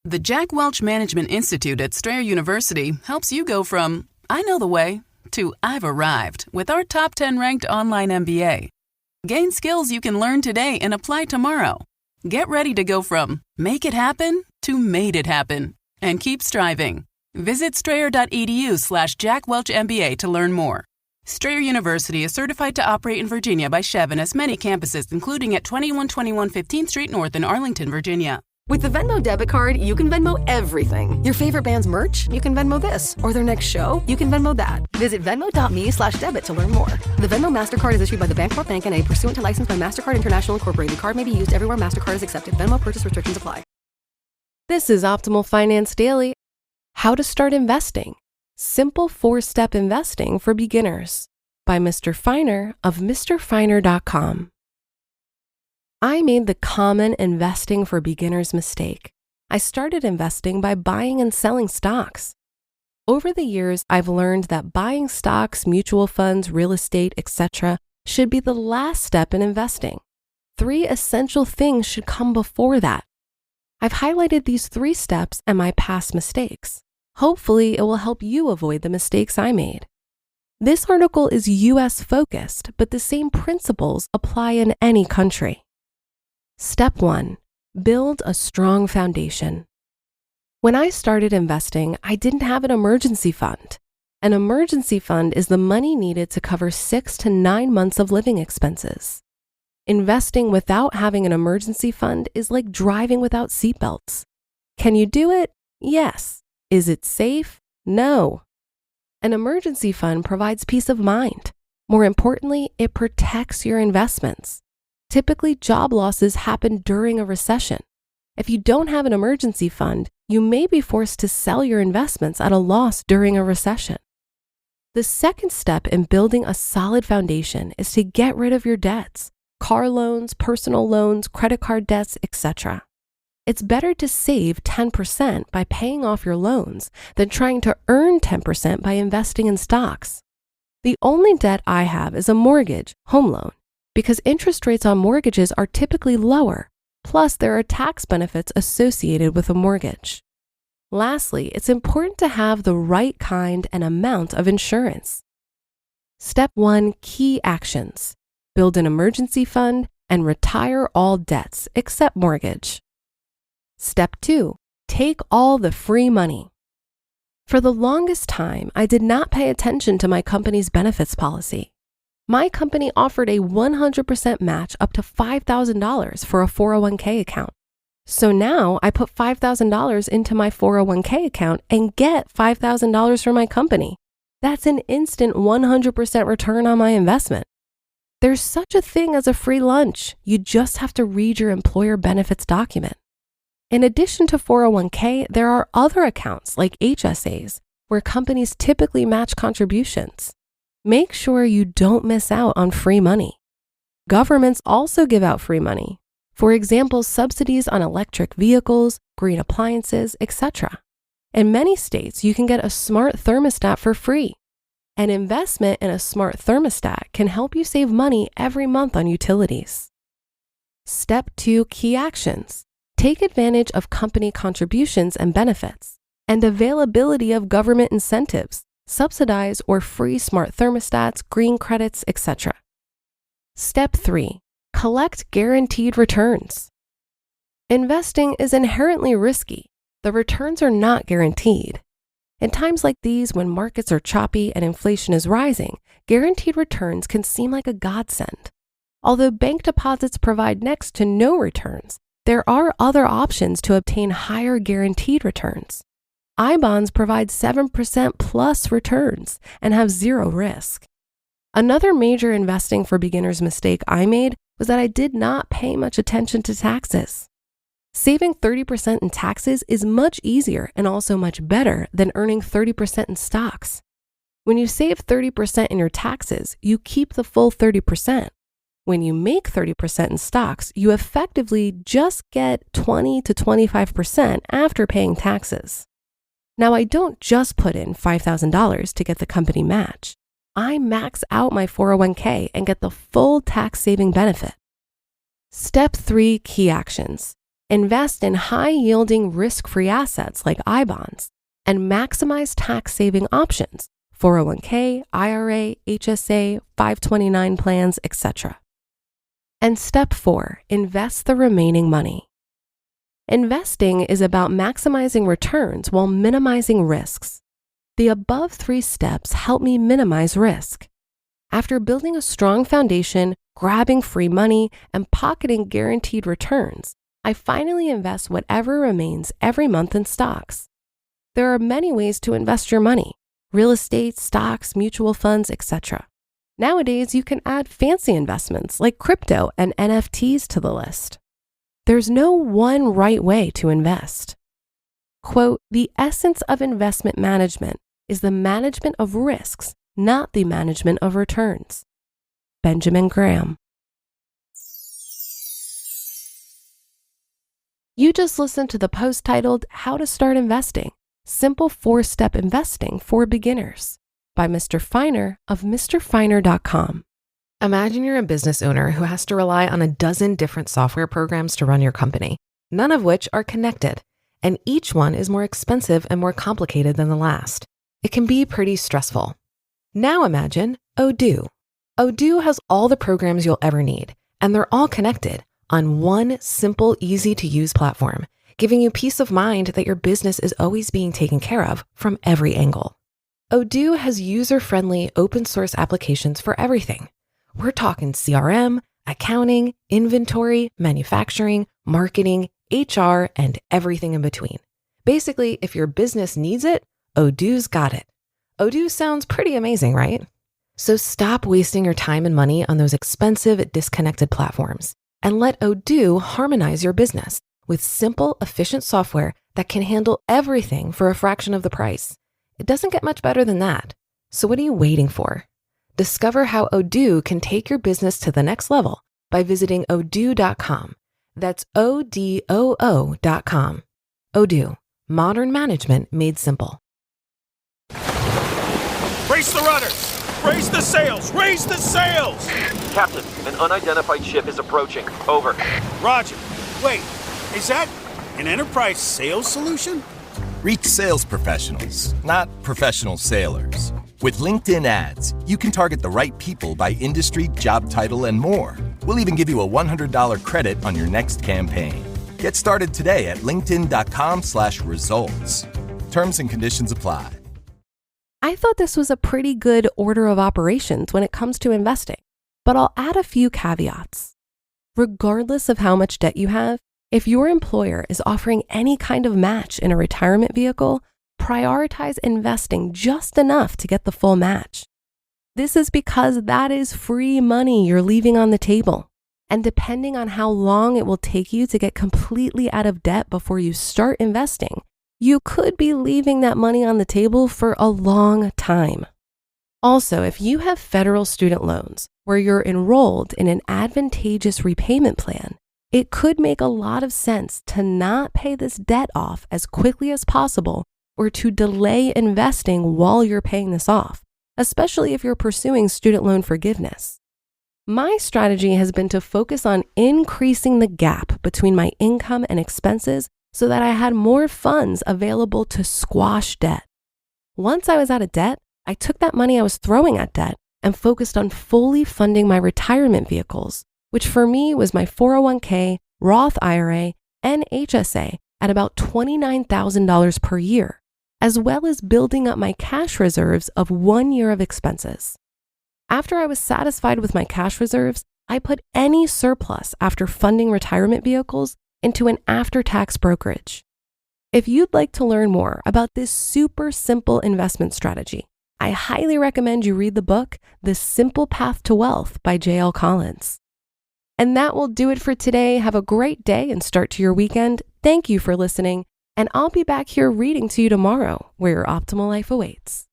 The Jack Welch Management Institute at Strayer University helps you go from, I know the way, to I've arrived with our top 10 ranked online MBA. Gain skills you can learn today and apply tomorrow. Get ready to go from make it happen to made it happen. And keep striving. Visit strayer.edu/Jack Welch MBA to learn more. Strayer University is certified to operate in Virginia by Chev and has many campuses, including at 2121 15th Street North in Arlington, Virginia. With the Venmo debit card, you can Venmo everything. Your favorite band's merch? You can Venmo this. Or their next show? You can Venmo that. Visit Venmo.me/debit to learn more. The Venmo MasterCard is issued by the Bancorp Bank N.A. pursuant to license by MasterCard International Incorporated. Card may be used everywhere MasterCard is accepted. Venmo purchase restrictions apply. This is Optimal Finance Daily. How to Start Investing. Simple 4-Step Investing for Beginners by Mr. F.I.R.E of MrFiner.com. I made the common investing for beginners mistake. I started investing by buying and selling stocks. Over the years, I've learned that buying stocks, mutual funds, real estate, etc. should be the last step in investing. 3 essential things should come before that. I've highlighted these 3 steps and my past mistakes. Hopefully, it will help you avoid the mistakes I made. This article is US focused, but the same principles apply in any country. Step 1. Build a strong foundation. When I started investing, I didn't have an emergency fund. An emergency fund is the money needed to cover 6 to 9 months of living expenses. Investing without having an emergency fund is like driving without seatbelts. Can you do it? Yes. Is it safe? No. An emergency fund provides peace of mind. More importantly, it protects your investments. Typically, job losses happen during a recession. If you don't have an emergency fund, you may be forced to sell your investments at a loss during a recession. The second step in building a solid foundation is to get rid of your debts, car loans, personal loans, credit card debts, etc. It's better to save 10% by paying off your loans than trying to earn 10% by investing in stocks. The only debt I have is a mortgage, home loan, because interest rates on mortgages are typically lower, plus there are tax benefits associated with a mortgage. Lastly, it's important to have the right kind and amount of insurance. Step 1, key actions. Build an emergency fund and retire all debts except mortgage. Step 2, take all the free money. For the longest time, I did not pay attention to my company's benefits policy. My company offered a 100% match up to $5,000 for a 401k account. So now I put $5,000 into my 401k account and get $5,000 from my company. That's an instant 100% return on my investment. There's such a thing as a free lunch. You just have to read your employer benefits document. In addition to 401k, there are other accounts like HSAs where companies typically match contributions. Make sure you don't miss out on free money. Governments also give out free money. For example, subsidies on electric vehicles, green appliances, etc. In many states, you can get a smart thermostat for free. An investment in a smart thermostat can help you save money every month on utilities. Step 2, key actions. Take advantage of company contributions and benefits, and availability of government incentives, subsidize or free smart thermostats, green credits, etc. Step 3, collect guaranteed returns. Investing is inherently risky. The returns are not guaranteed. In times like these, when markets are choppy and inflation is rising, guaranteed returns can seem like a godsend. Although bank deposits provide next to no returns, there are other options to obtain higher guaranteed returns. I-bonds provide 7% plus returns and have zero risk. Another major investing for beginners mistake I made was that I did not pay much attention to taxes. Saving 30% in taxes is much easier and also much better than earning 30% in stocks. When you save 30% in your taxes, you keep the full 30%. When you make 30% in stocks, you effectively just get 20 to 25% after paying taxes. Now, I don't just put in $5,000 to get the company match. I max out my 401k and get the full tax saving benefit. Step 3, key actions. invest in high-yielding risk-free assets like I-bonds, and maximize tax-saving options, 401k, IRA, HSA, 529 plans, etc. And step 4, invest the remaining money. Investing is about maximizing returns while minimizing risks. The above 3 steps help me minimize risk. After building a strong foundation, grabbing free money, and pocketing guaranteed returns, I finally invest whatever remains every month in stocks. There are many ways to invest your money: real estate, stocks, mutual funds, etc. Nowadays, you can add fancy investments like crypto and NFTs to the list. There's no one right way to invest. Quote, "The essence of investment management is the management of risks, not the management of returns." Benjamin Graham. You just listened to the post titled How to Start Investing, Simple 4-Step Investing for Beginners by Mr. F.I.R.E of F.I.R.E. Imagine you're a business owner who has to rely on a dozen different software programs to run your company, none of which are connected, and each one is more expensive and more complicated than the last. It can be pretty stressful. Now imagine Odoo. Odoo has all the programs you'll ever need, and they're all connected on one simple, easy-to-use platform, giving you peace of mind that your business is always being taken care of from every angle. Odoo has user-friendly, open-source applications for everything. We're talking CRM, accounting, inventory, manufacturing, marketing, HR, and everything in between. Basically, if your business needs it, Odoo's got it. Odoo sounds pretty amazing, right? So stop wasting your time and money on those expensive, disconnected platforms and let Odoo harmonize your business with simple, efficient software that can handle everything for a fraction of the price. It doesn't get much better than that. So what are you waiting for? Discover how Odoo can take your business to the next level by visiting odoo.com. That's ODOO.com. Odoo, modern management made simple. Brace the rudders! Raise the sails! Raise the sails! Captain, an unidentified ship is approaching. Over. Roger. Wait, is that an enterprise sales solution? Reach sales professionals, not professional sailors. With LinkedIn ads, you can target the right people by industry, job title, and more. We'll even give you a $100 credit on your next campaign. Get started today at linkedin.com/results. Terms and conditions apply. I thought this was a pretty good order of operations when it comes to investing, but I'll add a few caveats. Regardless of how much debt you have, if your employer is offering any kind of match in a retirement vehicle, prioritize investing just enough to get the full match. This is because that is free money you're leaving on the table. And depending on how long it will take you to get completely out of debt before you start investing, you could be leaving that money on the table for a long time. Also, if you have federal student loans where you're enrolled in an advantageous repayment plan, it could make a lot of sense to not pay this debt off as quickly as possible or to delay investing while you're paying this off, especially if you're pursuing student loan forgiveness. My strategy has been to focus on increasing the gap between my income and expenses so that I had more funds available to squash debt. Once I was out of debt, I took that money I was throwing at debt and focused on fully funding my retirement vehicles, which for me was my 401k, Roth IRA, and HSA at about $29,000 per year, as well as building up my cash reserves of 1 year of expenses. After I was satisfied with my cash reserves, I put any surplus after funding retirement vehicles into an after-tax brokerage. If you'd like to learn more about this super simple investment strategy, I highly recommend you read the book, The Simple Path to Wealth by J.L. Collins. And that will do it for today. Have a great day and start to your weekend. Thank you for listening, and I'll be back here reading to you tomorrow where your optimal life awaits.